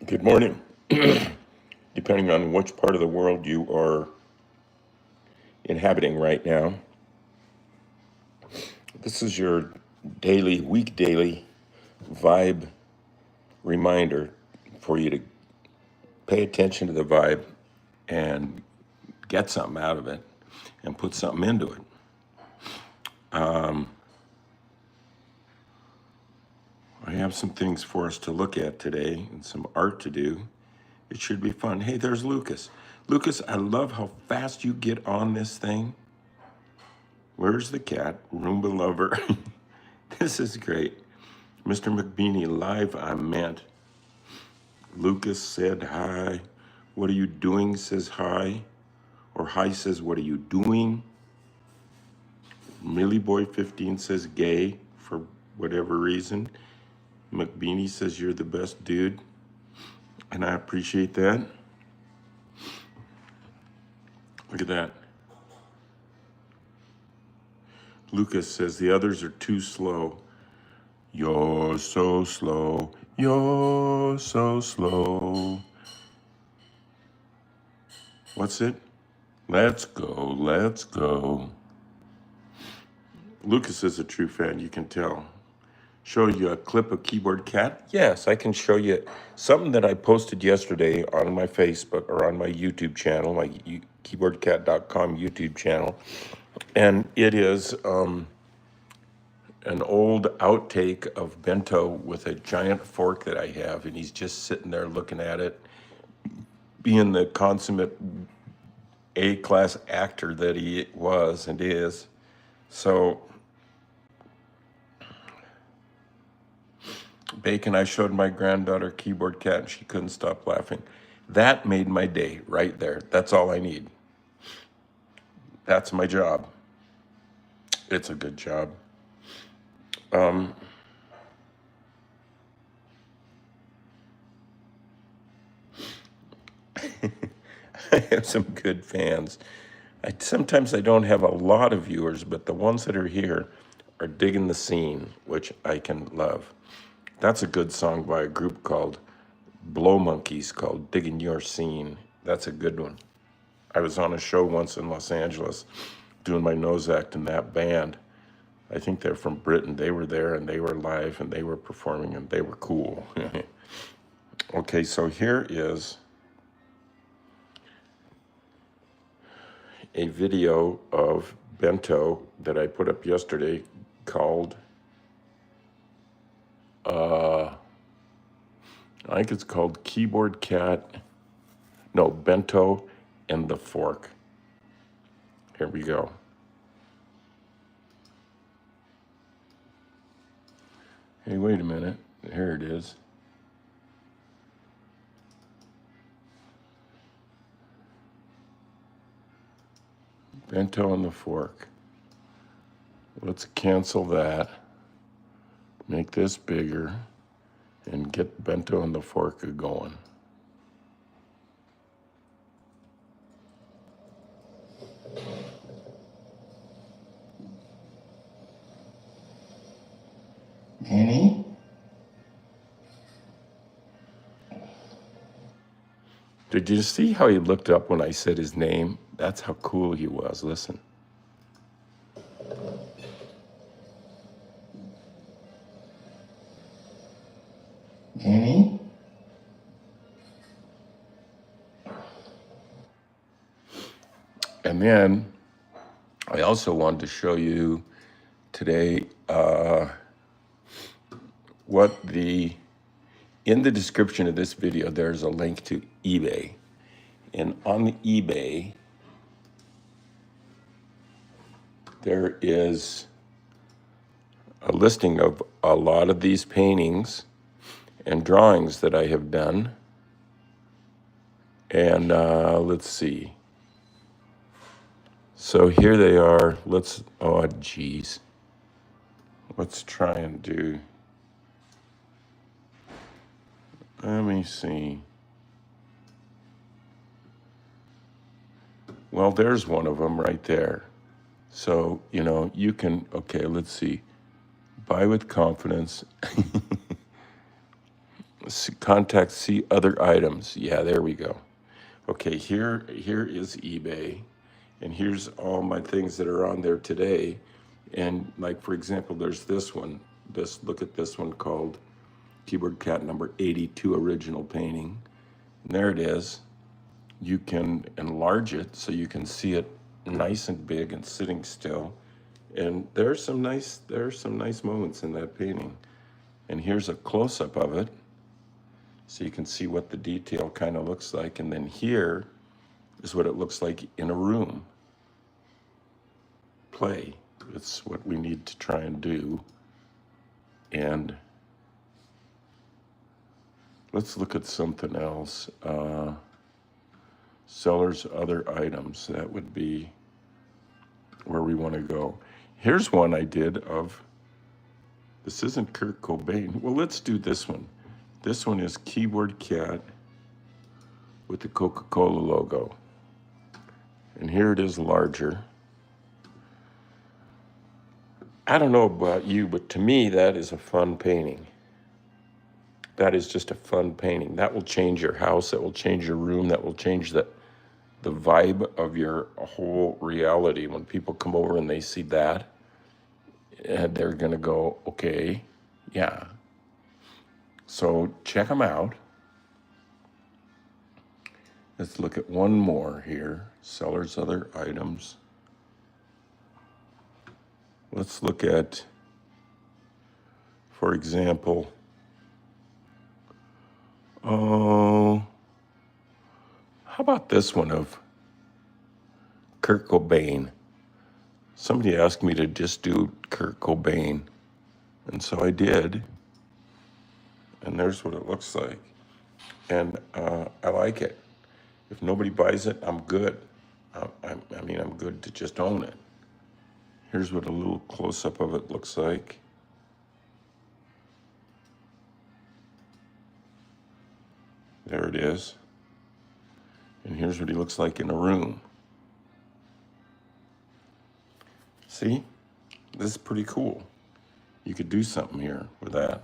Good morning. Depending on which part of the world you are inhabiting right now, this is your week daily vibe reminder for you to pay attention to the vibe and get something out of it and put something into it. I have some things for us to look at today and some art to do. It should be fun. Hey, there's Lucas. Lucas, I love how fast you get on this thing. Where's the cat? Roomba lover. This is great. Mr. McBeanie, live, I meant. Lucas said hi. What are you doing says hi. Or hi says, what are you doing? Millie Boy 15 says gay for whatever reason. McBeanie says you're the best dude. And I appreciate that. Look at that. Lucas says the others are too slow. You're so slow. You're so slow. What's it? Let's go, let's go. Lucas is a true fan, you can tell. Show you a clip of Keyboard Cat? Yes, I can show you something that I posted yesterday on my Facebook or on my YouTube channel, my keyboardcat.com YouTube channel. And it is an old outtake of Bento with a giant fork that I have, and he's just sitting there looking at it, being the consummate A-class actor that he was and is. So, Bacon, I showed my granddaughter Keyboard Cat and she couldn't stop laughing. That made my day right there. That's all I need. That's my job. It's a good job. I have some good fans. Sometimes I don't have a lot of viewers, but the ones that are here are digging the scene, which I can love. That's a good song by a group called Blow Monkeys called Digging Your Scene. That's a good one. I was on a show once in Los Angeles doing my nose act in that band. I think they're from Britain. They were there and they were live and they were performing and they were cool. Okay, so here is a video of Bento that I put up yesterday called, I think it's called Keyboard Cat, no, Bento and the Fork. Here we go. Hey, wait a minute. Here it is. Bento and the Fork. Let's cancel that. Make this bigger and get Bento and the Fork going. Penny? Did you see how he looked up when I said his name? That's how cool he was. Listen. Penny? And then I also wanted to show you today in the description of this video, there's a link to eBay. And on the eBay, there is a listing of a lot of these paintings and drawings that I have done. And let's see. So here they are. Oh geez. Let's try and do, let me see. Well, there's one of them right there. So, you can, okay, let's see. Buy with confidence. Contact, see other items. Yeah, there we go. Okay, here is eBay, and here's all my things that are on there today. And like for example, there's this one. Look at this one called Keyboard Cat number 82 original painting. And there it is. You can enlarge it so you can see it nice and big and sitting still. And there are some nice moments in that painting. And here's a close-up of it, so you can see what the detail kind of looks like. And then here is what it looks like in a room. Play. It's what we need to try and do. And let's look at something else. Seller's other items. That would be where we want to go. Here's one I did of, this isn't Kurt Cobain. Well, let's do this one. This one is Keyboard Cat with the Coca-Cola logo. And here it is larger. I don't know about you, but to me, that is a fun painting. That is just a fun painting. That will change your house. That will change your room. That will change the vibe of your whole reality. When people come over and they see that, and they're going to go, okay, yeah. So check them out. Let's look at one more here. Seller's other items. Let's look at, for example, how about this one of Kurt Cobain? Somebody asked me to just do Kurt Cobain, and so I did. And there's what it looks like. And I like it. If nobody buys it, I'm good. I'm good to just own it. Here's what a little close-up of it looks like. There it is. And here's what he looks like in a room. See? This is pretty cool. You could do something here with that.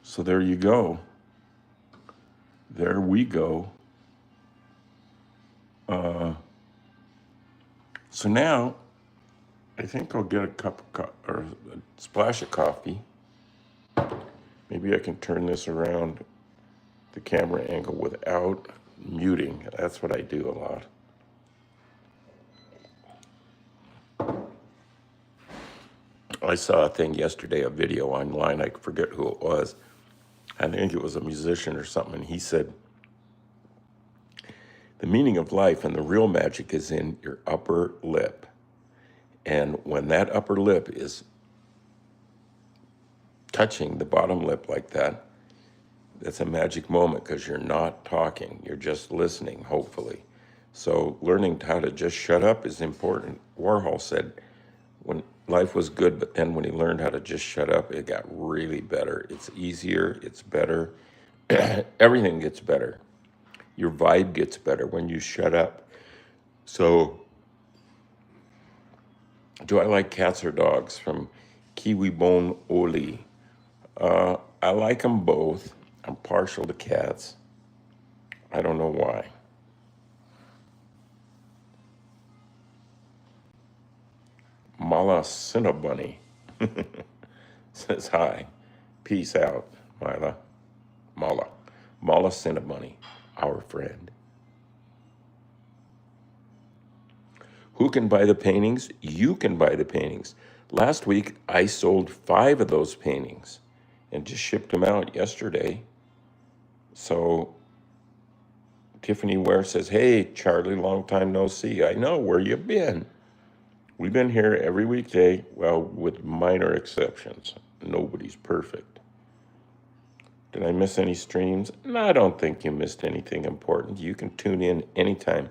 So there you go. There we go. So now, I think I'll get a cup of or a splash of coffee. Maybe I can turn this around the camera angle without muting. That's what I do a lot. I saw a thing yesterday, a video online. I forget who it was. I think it was a musician or something. And he said, the meaning of life and the real magic is in your upper lip. And when that upper lip is touching the bottom lip like that, that's a magic moment because you're not talking. You're just listening, hopefully. So learning how to just shut up is important. Warhol said when life was good, but then when he learned how to just shut up, it got really better. It's easier, it's better. Everything gets better. Your vibe gets better when you shut up. So, do I like cats or dogs? From Kiwi Bone Oli. I like them both. I'm partial to cats. I don't know why. Mala Cinnabunny says hi. Peace out, Mala. Mala Cinnabunny, our friend. Who can buy the paintings? You can buy the paintings. Last week, I sold 5 of those paintings and just shipped them out yesterday. So Tiffany Ware says, hey, Charlie, long time no see. I know, where you been? We've been here every weekday, well, with minor exceptions. Nobody's perfect. Did I miss any streams? No, I don't think you missed anything important. You can tune in anytime.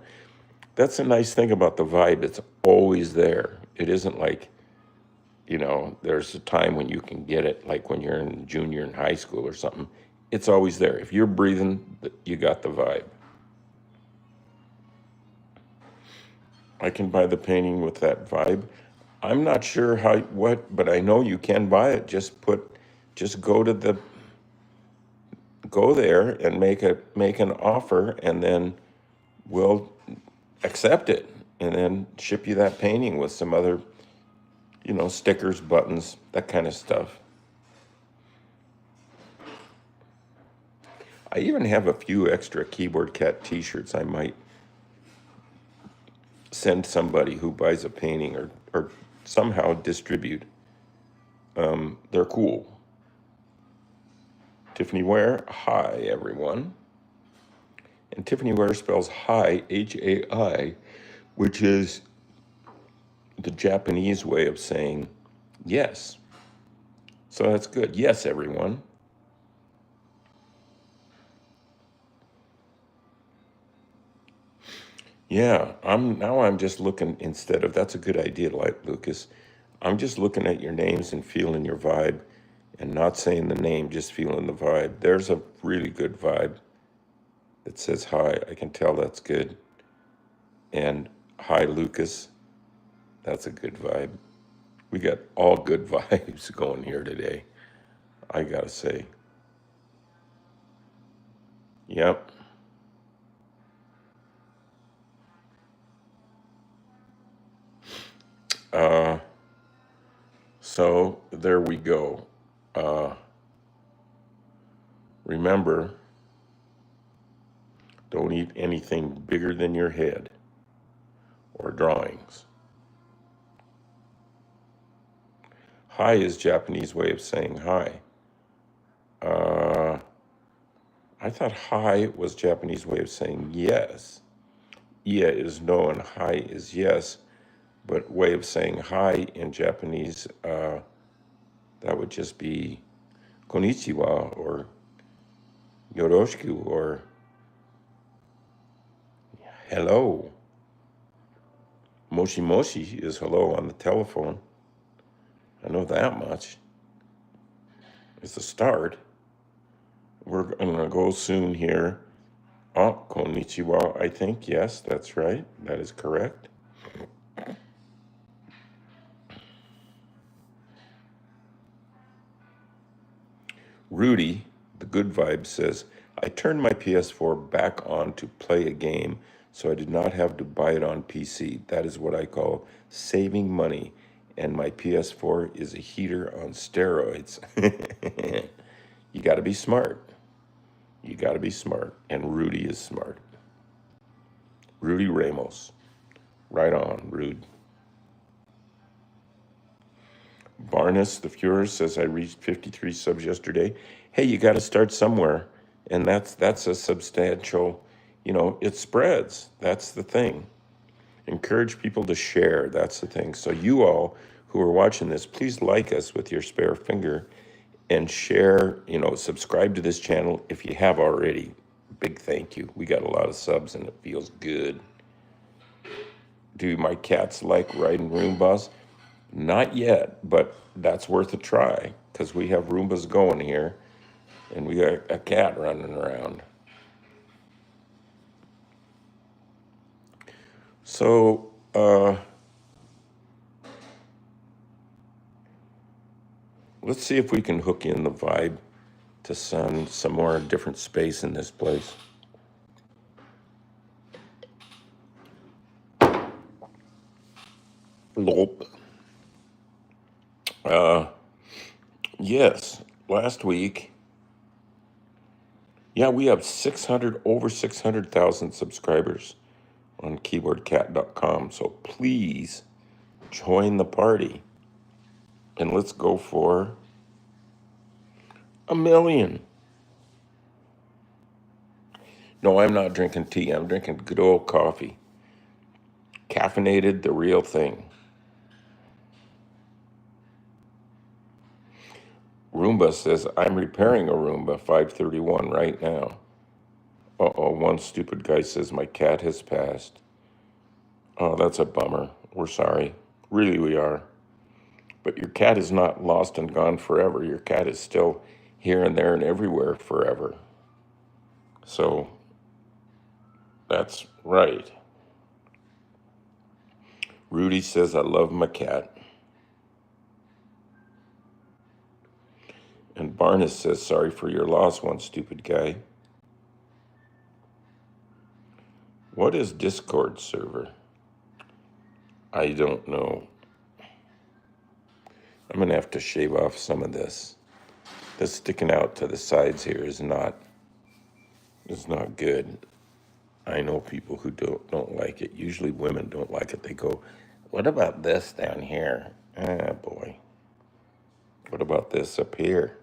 That's a nice thing about the vibe. It's always there. It isn't like, there's a time when you can get it, like when you're in junior in high school or something. It's always there. If you're breathing, you got the vibe. I can buy the painting with that vibe. I'm not sure but I know you can buy it. Just go there and make an offer, and then we'll accept it, and then ship you that painting with some other, stickers, buttons, that kind of stuff. I even have a few extra Keyboard Cat t-shirts I might send somebody who buys a painting, or somehow distribute. They're cool. Tiffany Ware, hi everyone. And Tiffany Ware spells hi, H-A-I, which is the Japanese way of saying yes. So that's good. Yes, everyone. Yeah, I'm just looking, instead of, that's a good idea, like Lucas. I'm just looking at your names and feeling your vibe, and not saying the name, just feeling the vibe. There's a really good vibe that says hi. I can tell that's good. And hi, Lucas. That's a good vibe. We got all good vibes going here today, I gotta say. Yep. Uh, so there we go. Uh, remember, don't eat anything bigger than your head or drawings. Hi is Japanese way of saying hi. Uh, I thought hi was Japanese way of saying yes. Iya is no and hi is yes, but way of saying hi in Japanese, that would just be konnichiwa or yoroshiku or hello. Moshi moshi is hello on the telephone. I know that much. It's a start. We're going to go soon here. Oh, konnichiwa, I think. Yes, that's right. That is correct. Rudy, the good vibe, says, I turned my PS4 back on to play a game, so I did not have to buy it on PC. That is what I call saving money. And my PS4 is a heater on steroids. You got to be smart. You got to be smart. And Rudy is smart. Rudy Ramos. Right on, Rude. Barnes, the Fuhrer, says I reached 53 subs yesterday. Hey, you got to start somewhere, and that's a substantial. It spreads. That's the thing. Encourage people to share. That's the thing. So you all who are watching this, please like us with your spare finger, and share. Subscribe to this channel if you have already. Big thank you. We got a lot of subs, and it feels good. Do my cats like riding Roombas? Not yet, but that's worth a try because we have Roombas going here, and we got a cat running around. So, let's see if we can hook in the vibe to some more different space in this place. Nope. Yes, last week. Yeah, we have over 600,000 subscribers on keyboardcat.com. So please join the party, and let's go for 1 million. No, I'm not drinking tea. I'm drinking good old coffee. Caffeinated, the real thing. Roomba says, I'm repairing a Roomba 531 right now. Uh-oh, one stupid guy says, my cat has passed. Oh, that's a bummer. We're sorry. Really, we are. But your cat is not lost and gone forever. Your cat is still here and there and everywhere forever. So, that's right. Rudy says, I love my cat. And Barnes says, sorry for your loss, one stupid guy. What is Discord server? I don't know. I'm going to have to shave off some of this. This sticking out to the sides here is not good. I know people who don't like it. Usually women don't like it. They go, what about this down here? Ah, boy. What about this up here?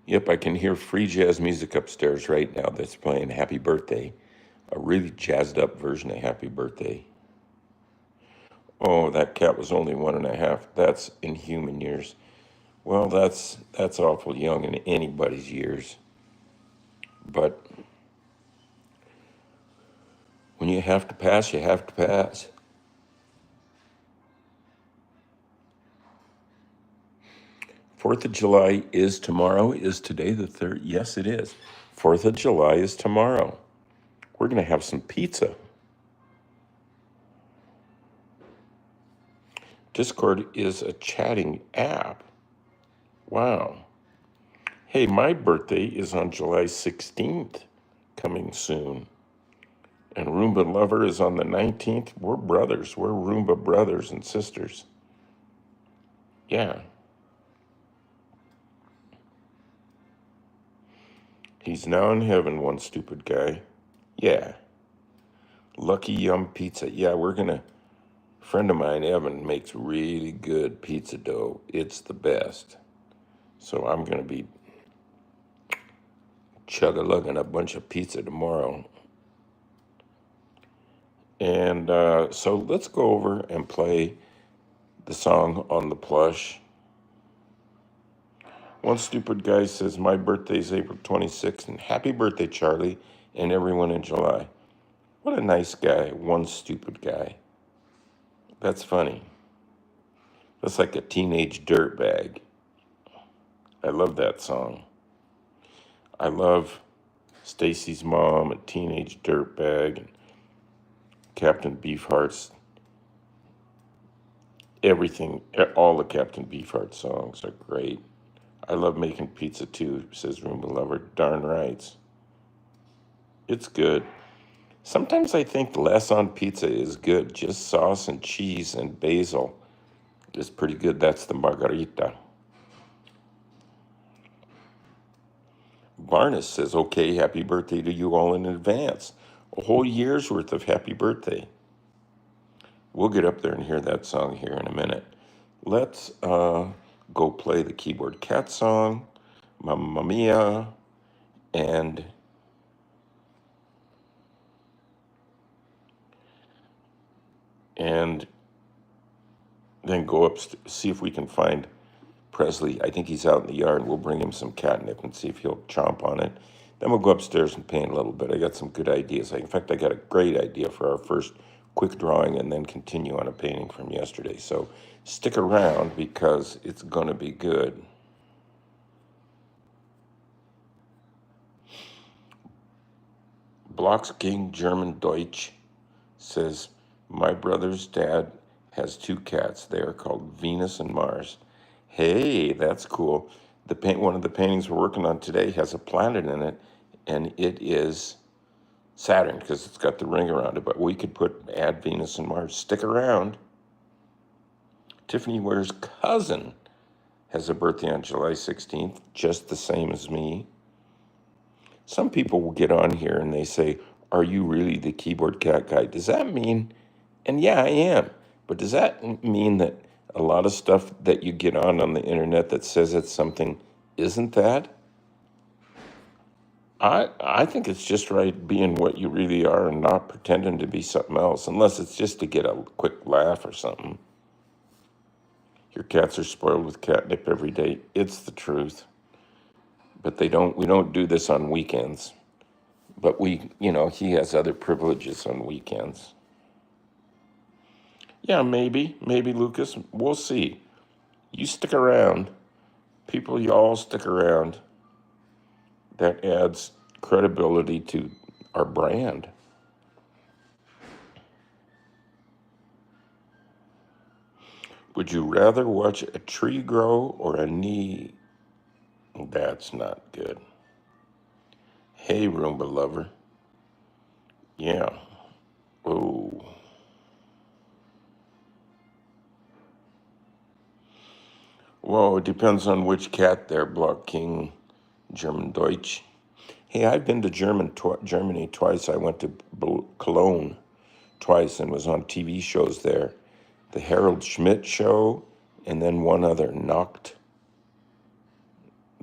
Yep, I can hear free jazz music upstairs right now that's playing Happy Birthday, a really jazzed up version of Happy Birthday. Oh, that cat was only 1.5. That's in human years. Well, that's awful young in anybody's years. But when you have to pass, you have to pass. Fourth of July is tomorrow. Is today the 3rd? Yes, it is. 4th of July is tomorrow. We're going to have some pizza. Discord is a chatting app. Wow. Hey, my birthday is on July 16th, coming soon. And Roomba Lover is on the 19th. We're brothers. We're Roomba brothers and sisters. Yeah. He's now in heaven, one stupid guy. Yeah. Lucky Yum Pizza. Yeah, a friend of mine, Evan, makes really good pizza dough. It's the best. So I'm going to be chug-a-lugging a bunch of pizza tomorrow. And so let's go over and play the song on the plush. One stupid guy says, my birthday's April 26th, and happy birthday, Charlie, and everyone in July. What a nice guy, one stupid guy. That's funny. That's like a teenage dirtbag. I love that song. I love Stacy's mom, a teenage dirtbag, and Captain Beefheart's. Everything, all the Captain Beefheart songs are great. I love making pizza too, says Roomba Lover. Darn rights. It's good. Sometimes I think less on pizza is good. Just sauce and cheese and basil is pretty good. That's the margarita. Barnes says, okay, happy birthday to you all in advance. A whole year's worth of happy birthday. We'll get up there and hear that song here in a minute. Let's go play the Keyboard Cat song, Mamma Mia, and then go up, see if we can find Presley. I think he's out in the yard. We'll bring him some catnip and see if he'll chomp on it. Then we'll go upstairs and paint a little bit. I got some good ideas. In fact, I got a great idea for our first quick drawing and then continue on a painting from yesterday. So stick around because it's going to be good. Blocks King German Deutsch says, my brother's dad has 2 cats. They are called Venus and Mars. Hey, that's cool. One of the paintings we're working on today has a planet in it, and it is Saturn because it's got the ring around it. But we could add Venus and Mars. Stick around. Tiffany Ware's cousin has a birthday on July 16th, just the same as me. Some people will get on here and they say, are you really the Keyboard Cat guy? Does that mean, and yeah, I am, but does that mean that a lot of stuff that you get on the internet that says it's something isn't that? I think it's just right being what you really are and not pretending to be something else, unless it's just to get a quick laugh or something. Your cats are spoiled with catnip every day. It's the truth. But we don't do this on weekends. But he has other privileges on weekends. Yeah, maybe Lucas. We'll see. You stick around. People, y'all stick around. That adds credibility to our brand. Would you rather watch a tree grow or a knee? That's not good. Hey, Roomba lover. Yeah. Oh. Well, it depends on which cat there, Block King German Deutsch. Hey, I've been to Germany twice. I went to Cologne twice and was on TV shows there. The Harold Schmidt show, and then one other, the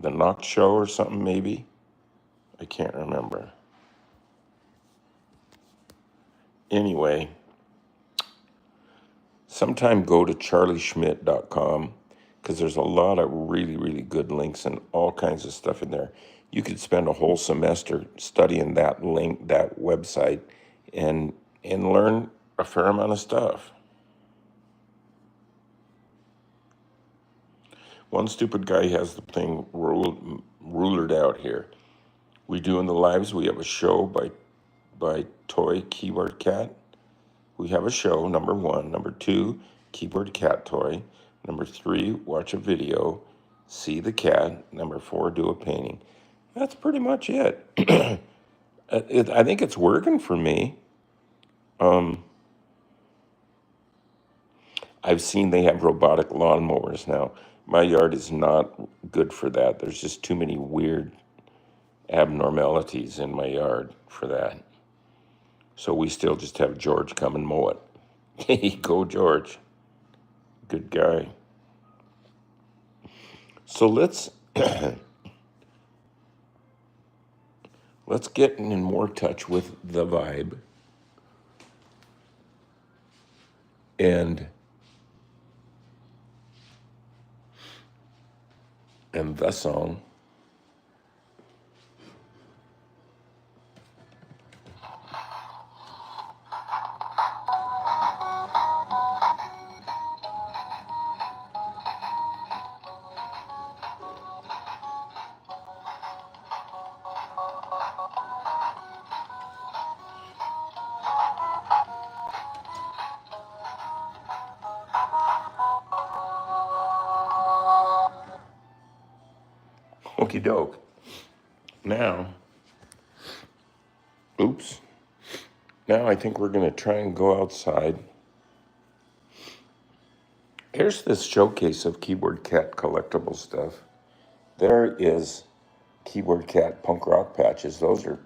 Nacht show or something maybe. I can't remember. Anyway, sometime go to charlieschmidt.com because there's a lot of really, really good links and all kinds of stuff in there. You could spend a whole semester studying that link, that website, and learn a fair amount of stuff. One stupid guy has the thing rulered out here. We do in the lives, we have a show by Toy Keyboard Cat. We have a show, number one. Number two, Keyboard Cat Toy. Number three, watch a video, see the cat. Number four, do a painting. That's pretty much it. I think it's working for me. I've seen they have robotic lawnmowers now. My yard is not good for that. There's just too many weird abnormalities in my yard for that. So we still just have George come and mow it. Hey, go George. Good guy. So let's get in more touch with the vibe and the song. Okie doke. Now, oops. Now I think we're going to try and go outside. Here's this showcase of Keyboard Cat collectible stuff. There is Keyboard Cat punk rock patches. Those are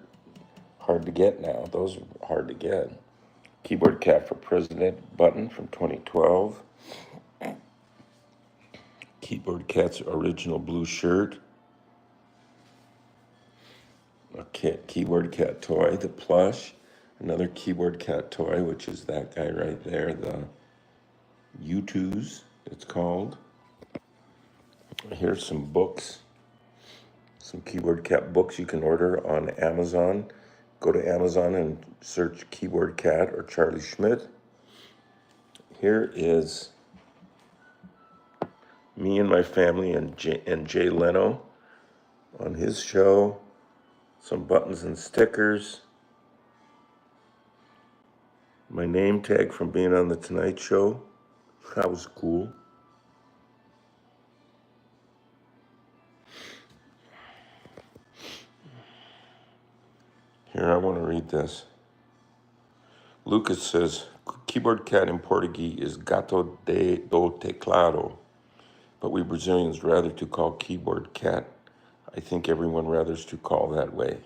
hard to get now. Those are hard to get. Keyboard Cat for President button from 2012. Keyboard Cat's original blue shirt. A Keyboard Cat toy, the plush. Another Keyboard Cat toy, which is that guy right there, the U2s, it's called. Here's some books. Some Keyboard Cat books you can order on Amazon. Go to Amazon and search Keyboard Cat or Charlie Schmidt. Here is me and my family and Jay Leno on his show. Some buttons and stickers. My name tag from being on the Tonight Show. That was cool. Here, I want to read this. Lucas says, Keyboard Cat in Portuguese is gato do teclado, but we Brazilians rather to call Keyboard Cat. I think everyone rathers to call that way.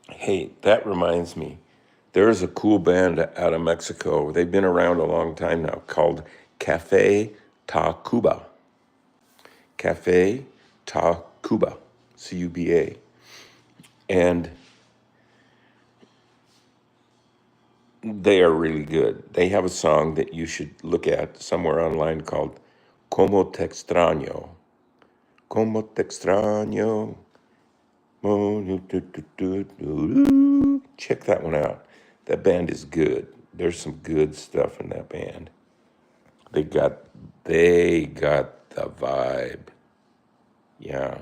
Hey, that reminds me. There is a cool band out of Mexico. They've been around a long time now called Cafe Tacuba. Cafe Tacuba, C-U-B-A. And they are really good. They have a song that you should look at somewhere online called Como Te Extraño. Como Te Extraño. Check that one out. That band is good. There's some good stuff in that band. They got The vibe. Yeah.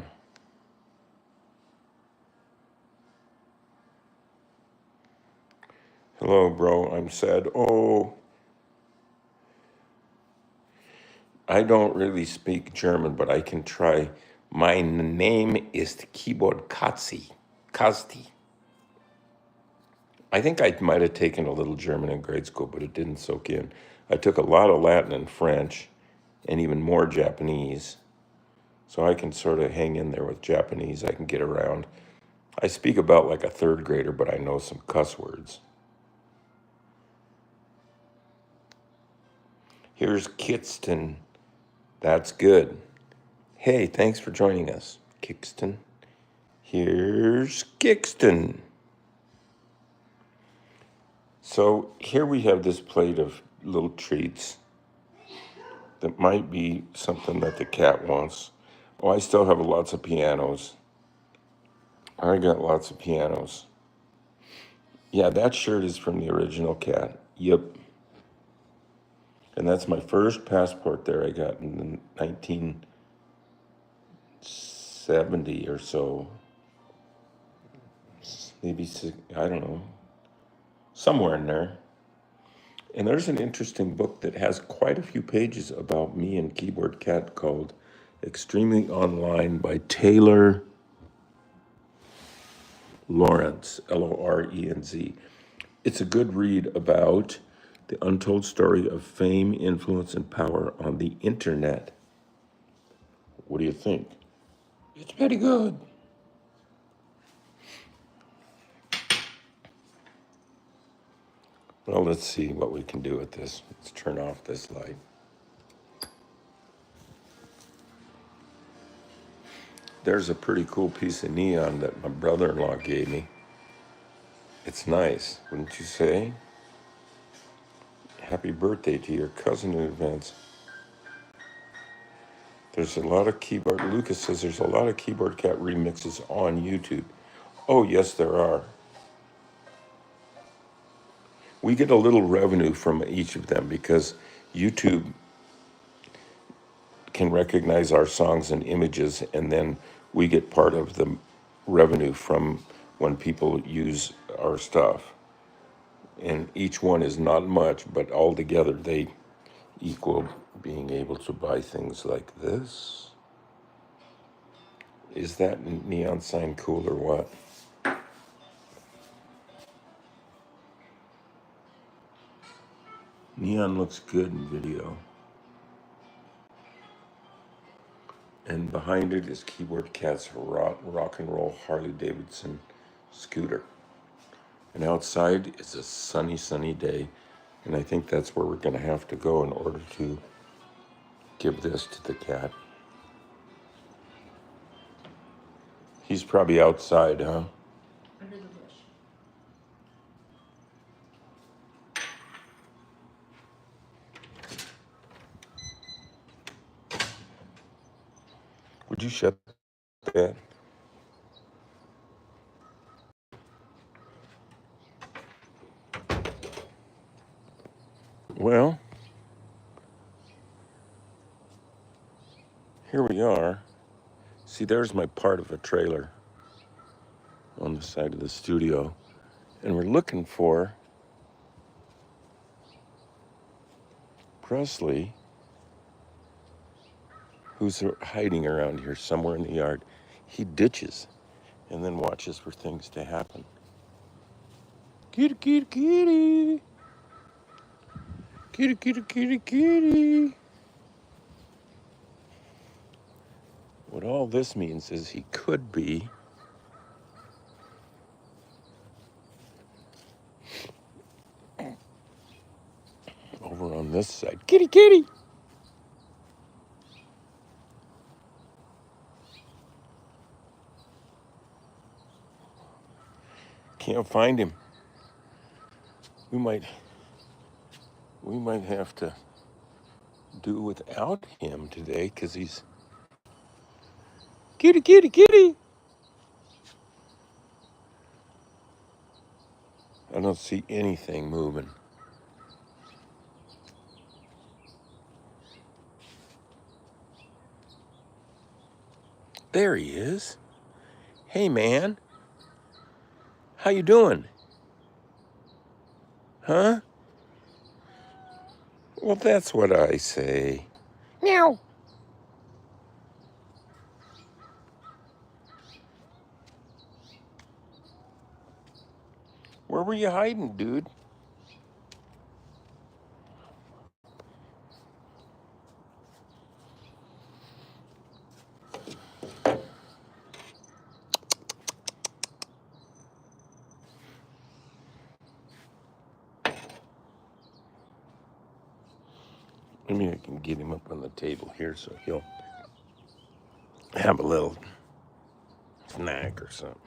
Hello, bro. I'm sad. Oh, I don't really speak German, but I can try. My name is Keyboard Katzi. Kazti. I think I might have taken a little German in grade school, but it didn't soak in. I took a lot of Latin and French and even more Japanese. So I can sort of hang in there with Japanese. I can get around. I speak about like a third grader, but I know some cuss words. Here's Kitston. That's good. Hey, thanks for joining us, Kixton. Here's Kixton. So here we have this plate of little treats that might be something that the cat wants. Oh, I still have lots of pianos. I got lots of pianos. Yeah, that shirt is from the original cat. Yep. And that's my first passport there I got in the 1970 or so. Maybe, I don't know, somewhere in there. And there's an interesting book that has quite a few pages about me and Keyboard Cat called Extremely Online by Taylor Lawrence, Lorenz. It's a good read about the untold story of fame, influence, and power on the internet. What do you think? It's pretty good. Well, let's see what we can do with this. Let's turn off this light. There's a pretty cool piece of neon that my brother-in-law gave me. It's nice, wouldn't you say? Happy birthday to your cousin in advance. There's a lot of keyboard. Lucas says there's a lot of Keyboard Cat remixes on YouTube. Oh, yes, there are. We get a little revenue from each of them because YouTube can recognize our songs and images, and then we get part of the revenue from when people use our stuff. And each one is not much, but altogether they equal being able to buy things like this. Is that neon sign cool or what? Neon looks good in video. And behind it is Keyboard Cat's rock and roll Harley Davidson scooter. And outside is a sunny, sunny day. And I think that's where we're going to have to go in order to give this to the cat. He's probably outside, huh? Under the bush. Would you shut that? Well, here we are. See, there's my part of a trailer on the side of the studio. And we're looking for Presley, who's hiding around here somewhere in the yard. He ditches and then watches for things to happen. Kitty, kitty, kitty. Kitty, kitty, kitty, kitty. What all this means is he could be over on this side. Kitty, kitty. Can't find him. We might have to do without him today because he's kitty, kitty, kitty. I don't see anything moving. There he is. Hey, man. How you doing? Huh? Well, that's what I say. Meow. Where were you hiding, dude? Maybe I can get him up on the table here so he'll have a little snack or something.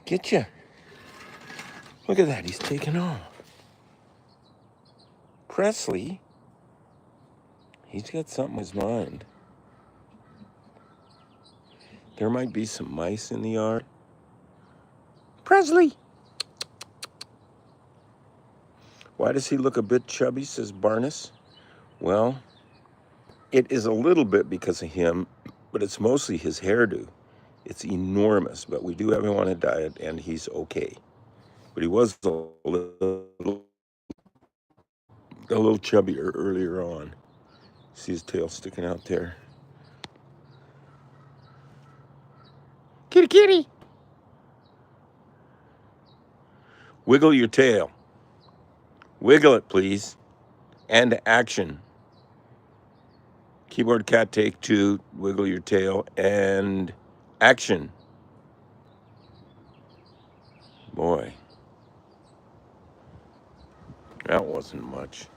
Get you. Look at that. He's taking off. Presley, he's got something in his mind. There might be some mice in the yard. Presley! Why does he look a bit chubby, says Barnes. Well, it is a little bit because of him, but it's mostly his hairdo. It's enormous, but we do have him on a diet, and he's okay. But he was a little chubbier earlier on. See his tail sticking out there. Kitty, kitty. Wiggle your tail. Wiggle it, please. And action. Keyboard cat take 2. Wiggle your tail and action. Boy, that wasn't much.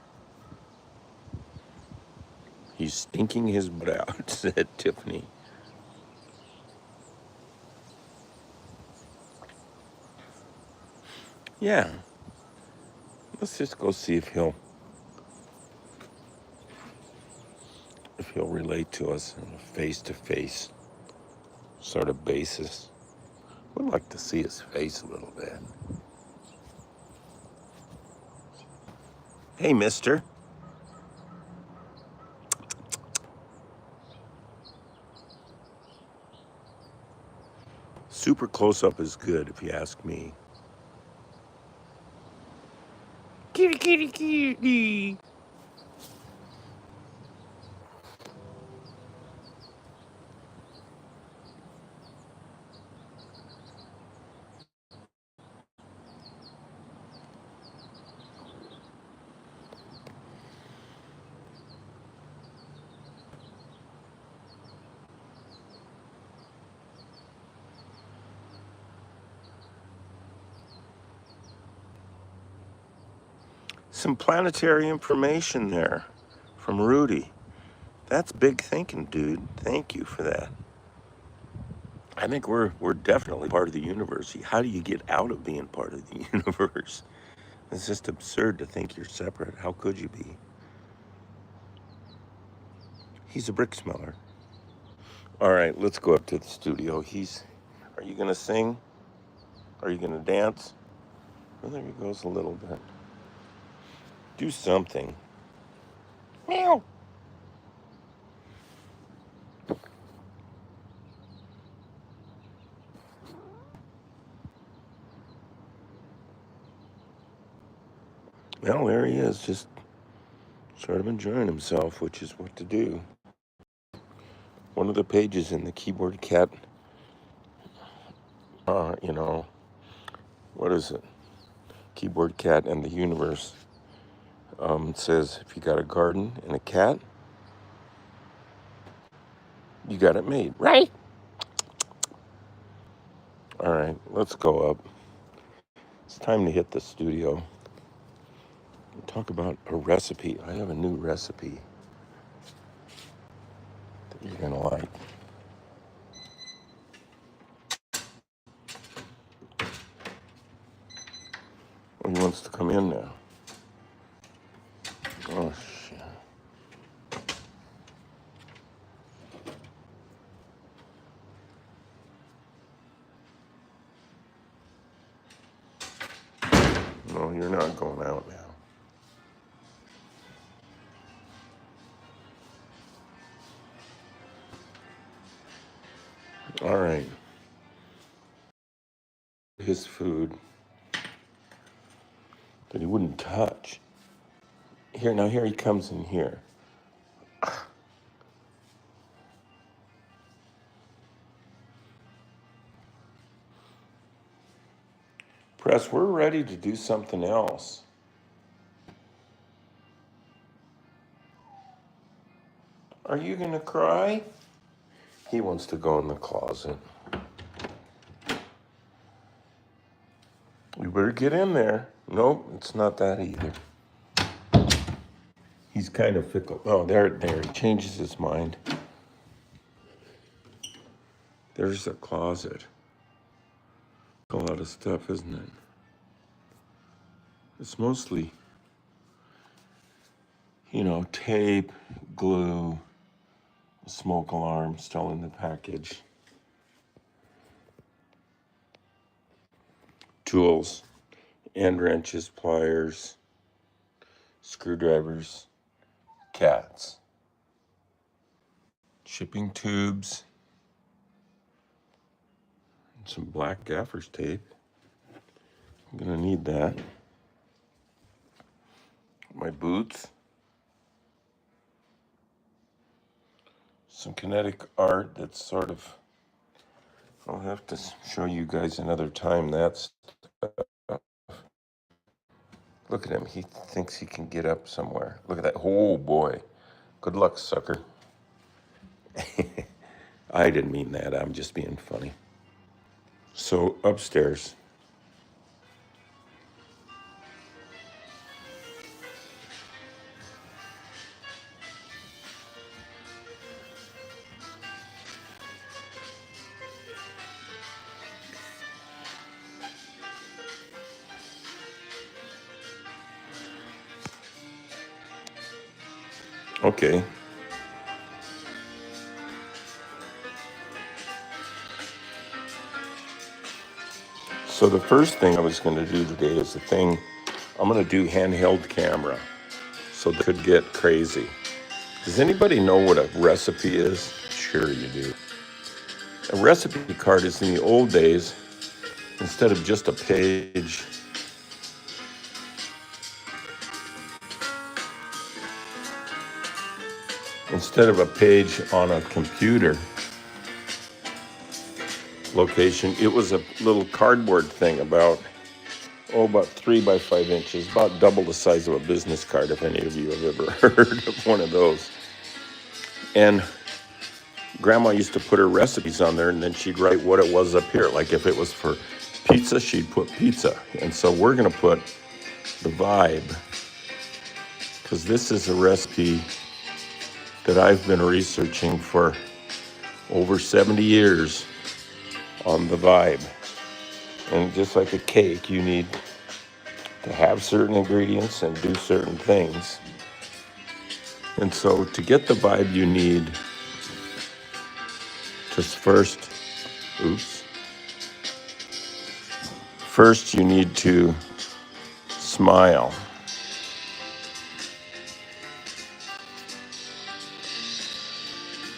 He's stinking his butt out, said Tiffany. Yeah. Let's just go see if he'll relate to us on a face-to-face sort of basis. Would like to see his face a little bit. Hey, mister. Super close-up is good, if you ask me. Kitty, kitty, kitty. Some planetary information there from Rudy. That's big thinking, dude. Thank you for that. I think we're definitely part of the universe. How do you get out of being part of the universe? It's just absurd to think you're separate. How could you be? He's a brick smeller. All right, let's go up to the studio. Are you gonna sing? Are you gonna dance? Well, there he goes a little bit. Do something. Meow. Well, there he is, just sort of enjoying himself, which is what to do. One of the pages in the Keyboard Cat, what is it? Keyboard Cat and the Universe says if you got a garden and a cat, you got it made, right? All right, let's go up. It's time to hit the studio. Talk about a recipe. I have a new recipe that you're gonna like. Oh, he wants to come in now. Oh, shit. You're not going out now. All right. His food that he wouldn't touch. Here he comes in here. Press, we're ready to do something else. Are you gonna cry? He wants to go in the closet. You better get in there. Nope, it's not that either. He's kind of fickle. Oh, there, he changes his mind. There's a closet. A lot of stuff, isn't it? It's mostly, tape, glue, a smoke alarm still in the package, tools, end wrenches, pliers, screwdrivers, cats, shipping tubes, and some black gaffer's tape. I'm gonna need that. My boots, some kinetic art that's sort of, I'll have to show you guys another time. Look at him. He thinks he can get up somewhere. Look at that. Oh boy. Good luck, sucker. I didn't mean that. I'm just being funny. So upstairs. Okay. So the first thing I was going to do today is I'm going to do handheld camera. So that could get crazy. Does anybody know what a recipe is? Sure you do. A recipe card is in the old days, instead of just a page, on a computer location, it was a little cardboard thing about 3 by 5 inches, about double the size of a business card, if any of you have ever heard of one of those. And Grandma used to put her recipes on there, and then she'd write what it was up here. Like if it was for pizza, she'd put pizza. And so we're going to put the vibe, because this is a recipe that I've been researching for over 70 years on the vibe. And just like a cake, you need to have certain ingredients and do certain things. And so to get the vibe, you need first you need to smile.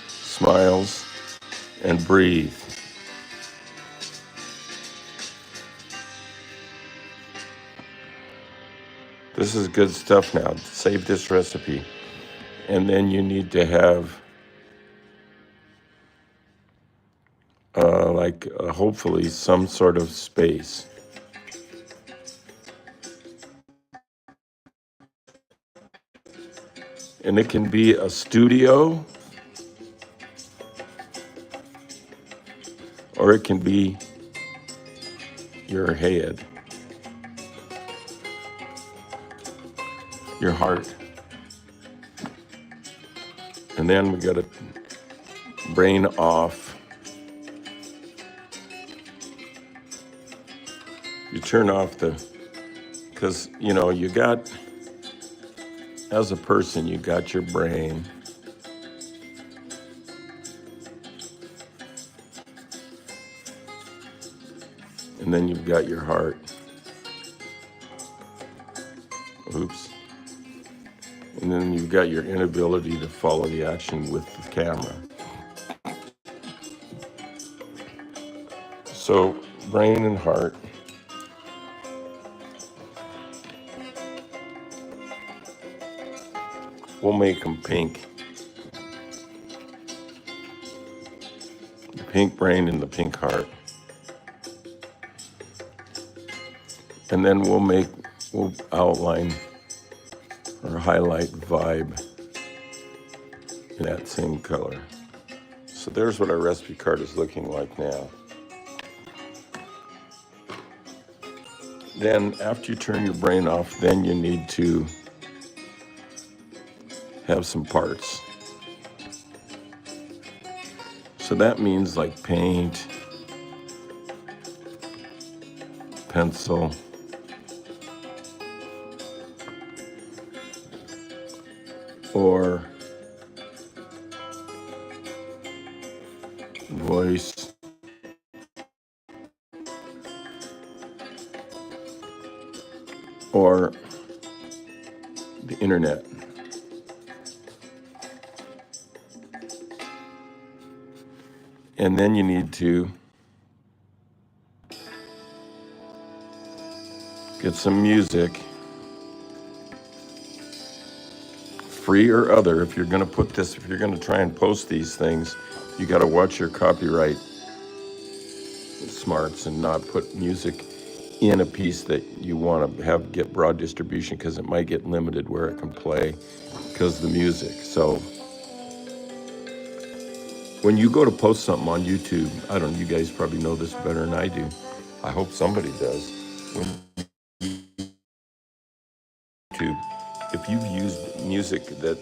Smiles and breathe. This is good stuff now. Save this recipe. And then you need to have hopefully some sort of space. And it can be a studio, or it can be your head, your heart. And then we got to brain off. You turn off because you got, as a person, you got your brain. And then you've got your heart. Oops. And then you've got your inability to follow the action with the camera. So brain and heart. We'll make them pink. The pink brain and the pink heart. And then we'll outline or highlight vibe in that same color. So there's what our recipe card is looking like now. Then after you turn your brain off, then you need to have some parts. So that means like paint, pencil, or voice, or the internet. And then you need to get some music, free or other. If you're going to try and post these things, you got to watch your copyright smarts and not put music in a piece that you want to get broad distribution, because it might get limited where it can play because of the music. So when you go to post something on YouTube, I don't know, you guys probably know this better than I do. I hope somebody does. When YouTube, if you've used music that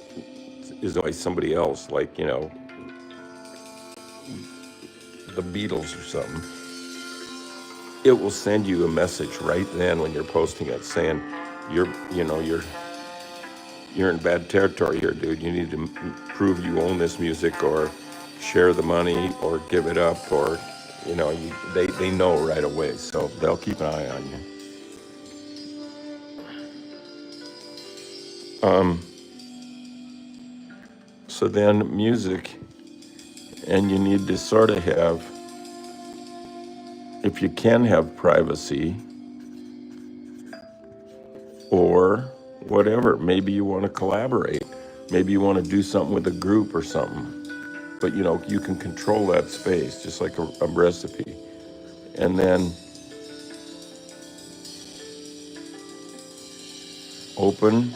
is by somebody else, like, the Beatles or something, it will send you a message right then when you're posting it saying, you're in bad territory here, dude. You need to prove you own this music, or share the money, or give it up, or, they know right away. So they'll keep an eye on you. So then music, and you need to sort of have, if you can have privacy, or whatever, maybe you want to collaborate. Maybe you want to do something with a group or something. But you can control that space, just like a recipe. And then open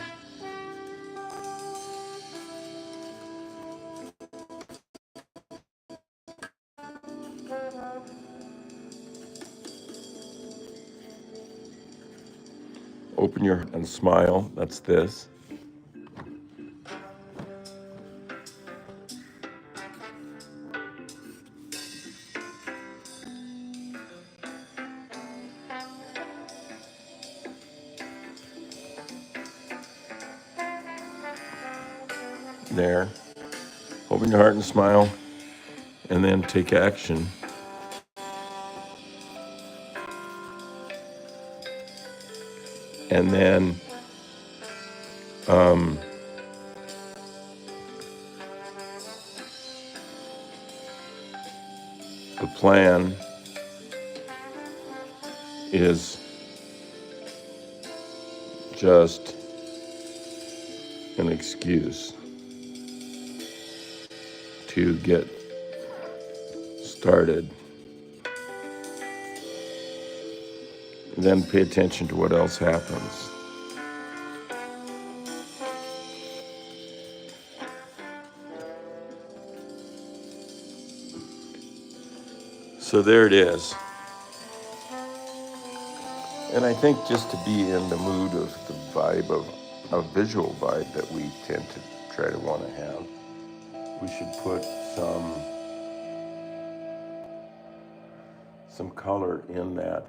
your heart and smile. That's this. There. Open your heart and smile, and then take action. And then the plan is just an excuse to get started. Then pay attention to what else happens. So there it is. And I think just to be in the mood of the vibe of a visual vibe that we tend to try to want to have, we should put some color in that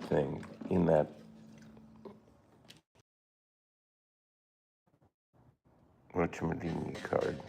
thing, in that whatchamacallit card.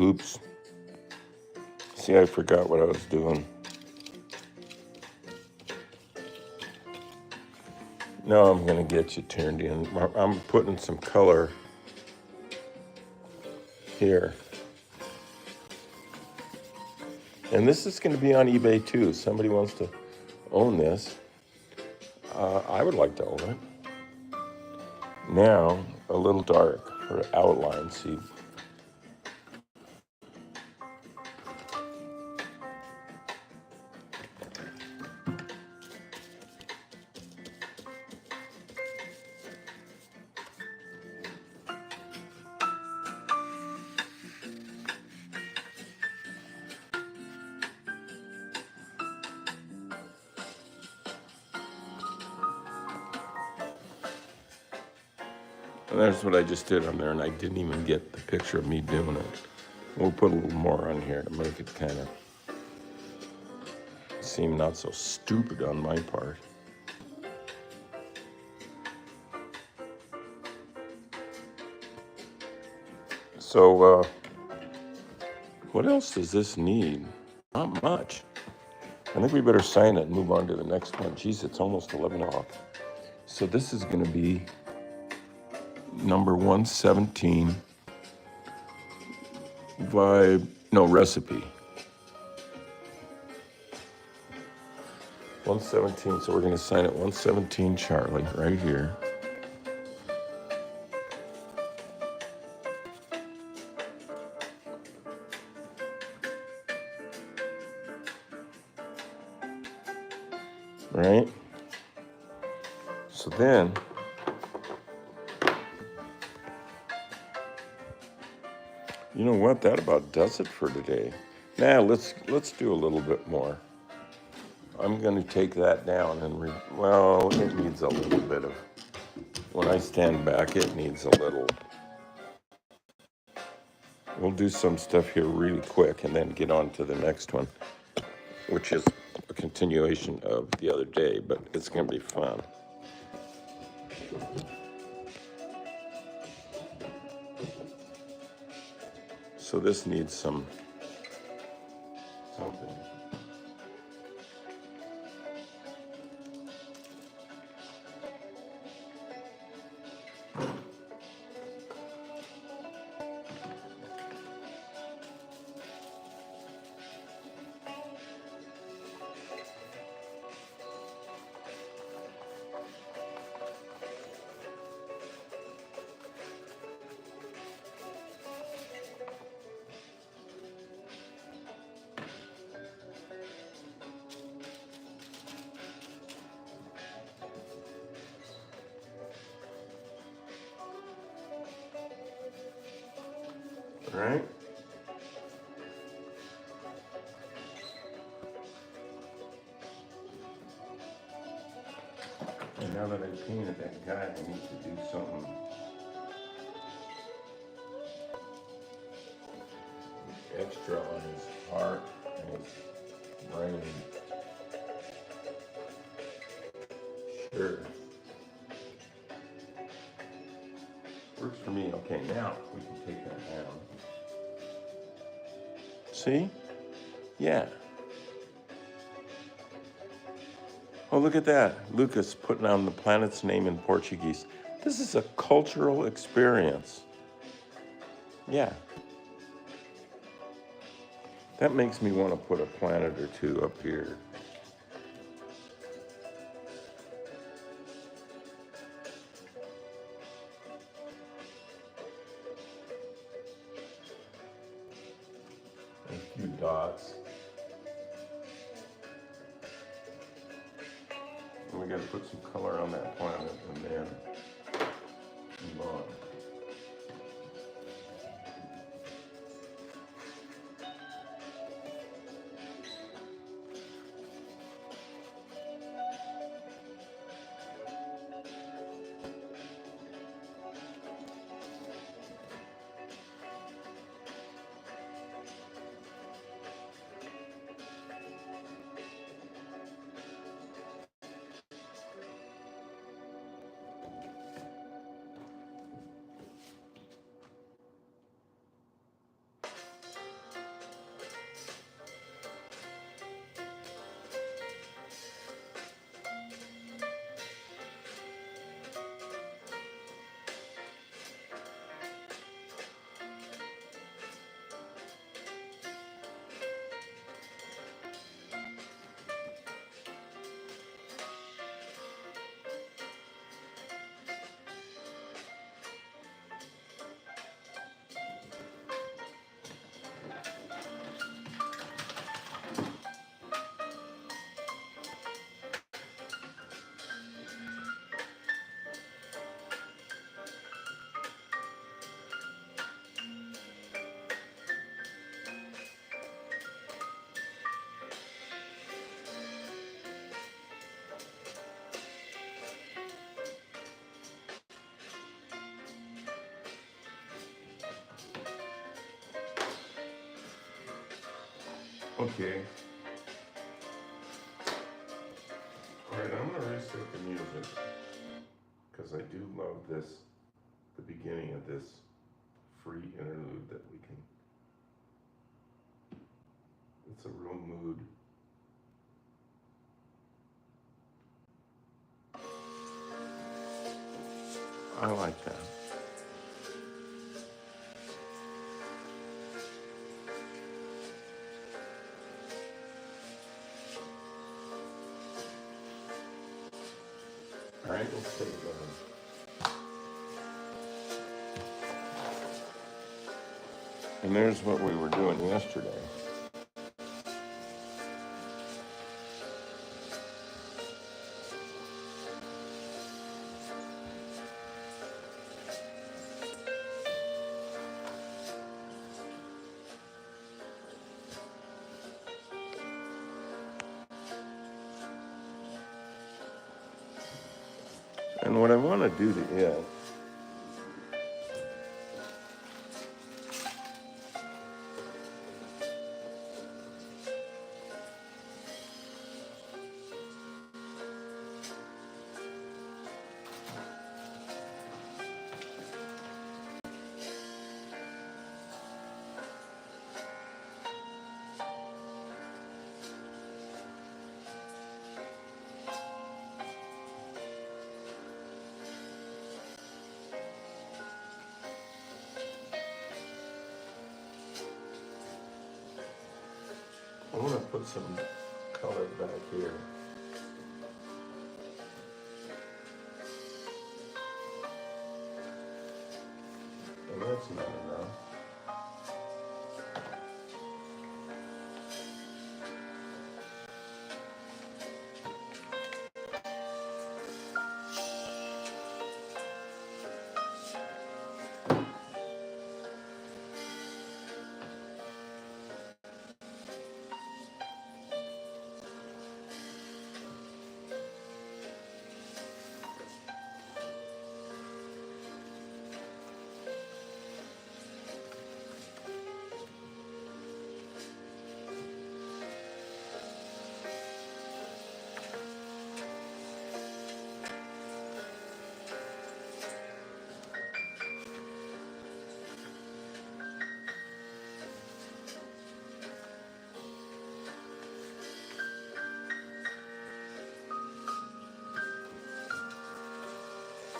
Oops. See, I forgot what I was doing. Now I'm going to get you turned in. I'm putting some color here. And this is going to be on eBay too. Somebody wants to own this. I would like to own it. Now, a little dark for outline. See, and that's what I just did on there, and I didn't even get the picture of me doing it. We'll put a little more on here to make it kind of seem not so stupid on my part. So, what else does this need? Not much. I think we better sign it and move on to the next one. Geez, it's almost 11 o'clock. So this is going to be number 117 recipe. 117, so we're going to sign it 117 Charlie right here. Right? So then, you know what? That about does it for today. Now let's do a little bit more. I'm going to take that down and well, it needs a little bit of. When I stand back, it needs a little. We'll do some stuff here really quick and then get on to the next one, which is a continuation of the other day, but it's going to be fun. So this needs something. All right. And now that I painted that guy, I need to do something extra on his heart and his brain. Sure. Works for me. Okay, now we can take that down. See? Yeah. Oh, look at that. Lucas putting on the planet's name in Portuguese. This is a cultural experience. Yeah. That makes me want to put a planet or two up here. A few dots. And we got to put some color on that planet and then move on. Okay. All right, I'm gonna restart the music because I do love this, the beginning of this free interlude that we can. It's a real mood. I like that. All right, let's take and there's what we were doing yesterday. And what I want to do to it, I want to put some color back here. And that's not enough.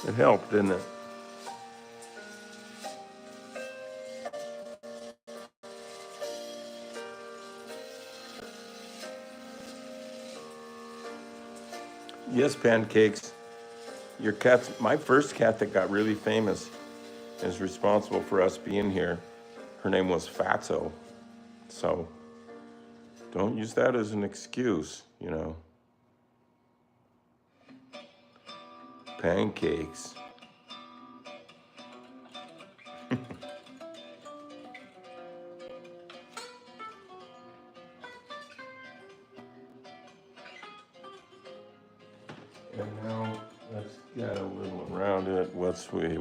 It helped, didn't it? Yes, pancakes. Your cat's my first cat that got really famous is responsible for us being here. Her name was Fatso. So don't use that as an excuse, you know. Pancakes. And now let's get a little around it. What's we?